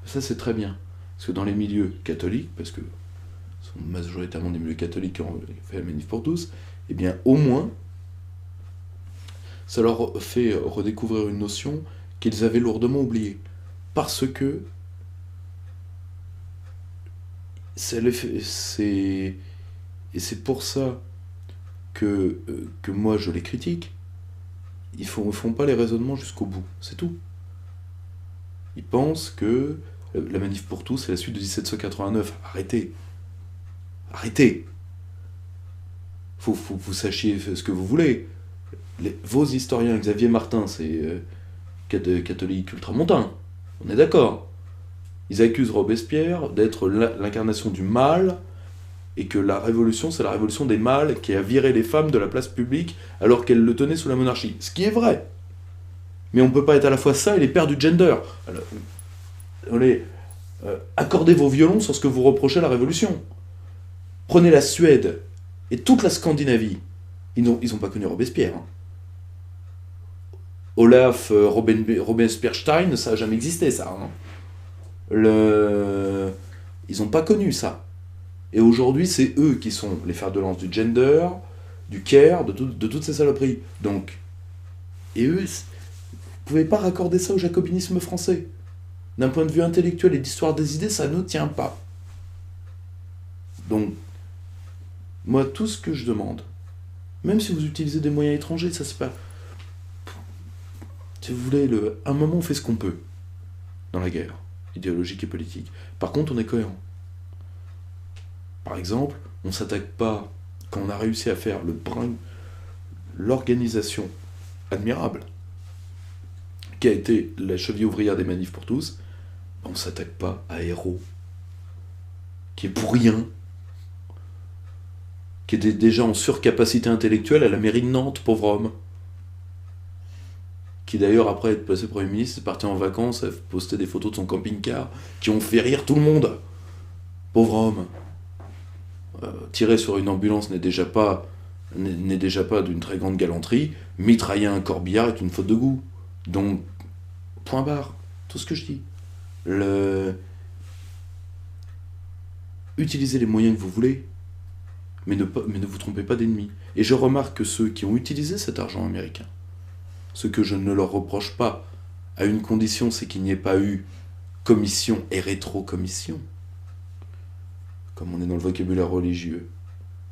Ça, c'est très bien. Parce que dans les milieux catholiques, parce que ce sont majoritairement des milieux catholiques qui ont fait la manif pour tous, eh bien, au moins, ça leur fait redécouvrir une notion qu'ils avaient lourdement oubliée. Parce que c'est et c'est pour ça que moi je les critique. Ils font pas les raisonnements jusqu'au bout, c'est tout. Ils pensent que la manif pour tous c'est la suite de 1789. Arrêtez. Arrêtez. Faut que vous sachiez ce que vous voulez. Vos historiens, Xavier Martin, c'est catholique ultramontain. On est d'accord. Ils accusent Robespierre d'être l'incarnation du mal et que la révolution, c'est la révolution des mâles qui a viré les femmes de la place publique alors qu'elles le tenaient sous la monarchie. Ce qui est vrai. Mais on ne peut pas être à la fois ça et les pères du gender. Alors, allez, accordez vos violons sur ce que vous reprochez à la révolution. Prenez la Suède et toute la Scandinavie. Ils n'ont pas connu Robespierre. Hein. Olaf Robespierre-Stein, ça n'a jamais existé, ça. Hein. Ils n'ont pas connu ça. Et aujourd'hui, c'est eux qui sont les fers de lance du gender, du care, de toutes ces saloperies. Donc, et eux, vous pouvez pas raccorder ça au jacobinisme français. D'un point de vue intellectuel et d'histoire des idées, ça ne tient pas. Donc, moi, tout ce que je demande, même si vous utilisez des moyens étrangers, ça c'est pas... Si vous voulez, à un moment, on fait ce qu'on peut dans la guerre, idéologique et politique. Par contre, on est cohérent. Par exemple, on ne s'attaque pas, quand on a réussi à faire l'organisation admirable, qui a été la cheville ouvrière des manifs pour tous, on ne s'attaque pas à Hérault, qui est pour rien, qui était déjà en surcapacité intellectuelle à la mairie de Nantes, pauvre homme. Qui d'ailleurs, après être passé Premier ministre, est parti en vacances, a posté des photos de son camping-car, qui ont fait rire tout le monde. Pauvre homme. Tirer sur une ambulance n'est déjà pas d'une très grande galanterie, mitrailler un corbillard est une faute de goût. Donc, point barre, tout ce que je dis. Utilisez les moyens que vous voulez, mais ne vous trompez pas d'ennemis. Et je remarque que ceux qui ont utilisé cet argent américain, ce que je ne leur reproche pas, à une condition, c'est qu'il n'y ait pas eu commission et rétrocommission. Comme on est dans le vocabulaire religieux,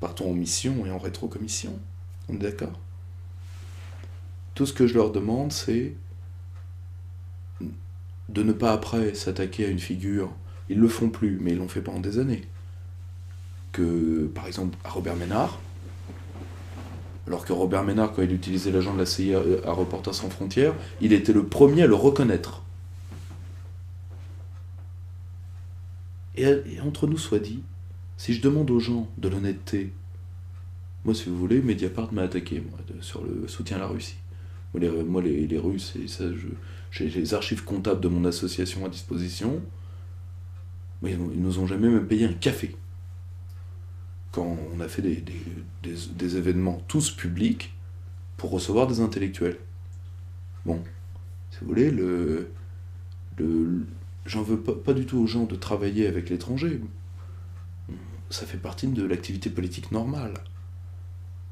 partons en mission et en rétrocommission. On est d'accord? Tout ce que je leur demande, c'est de ne pas après s'attaquer à une figure. Ils le font plus, mais ils l'ont fait pendant des années. Que, par exemple, à Robert Ménard, alors que Robert Ménard, quand il utilisait l'agent de la CIA à Reporters sans frontières, il était le premier à le reconnaître. Et entre nous soit dit, si je demande aux gens de l'honnêteté, moi, si vous voulez, Mediapart m'a attaqué moi, sur le soutien à la Russie. Moi, les Russes, et ça, j'ai les archives comptables de mon association à disposition, mais ils nous ont jamais même payé un café. Quand on a fait des événements tous publics pour recevoir des intellectuels. Bon, si vous voulez, j'en veux pas du tout aux gens de travailler avec l'étranger. Ça fait partie de l'activité politique normale.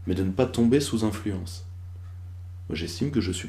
Mais de ne pas tomber sous influence. Moi, j'estime que je suis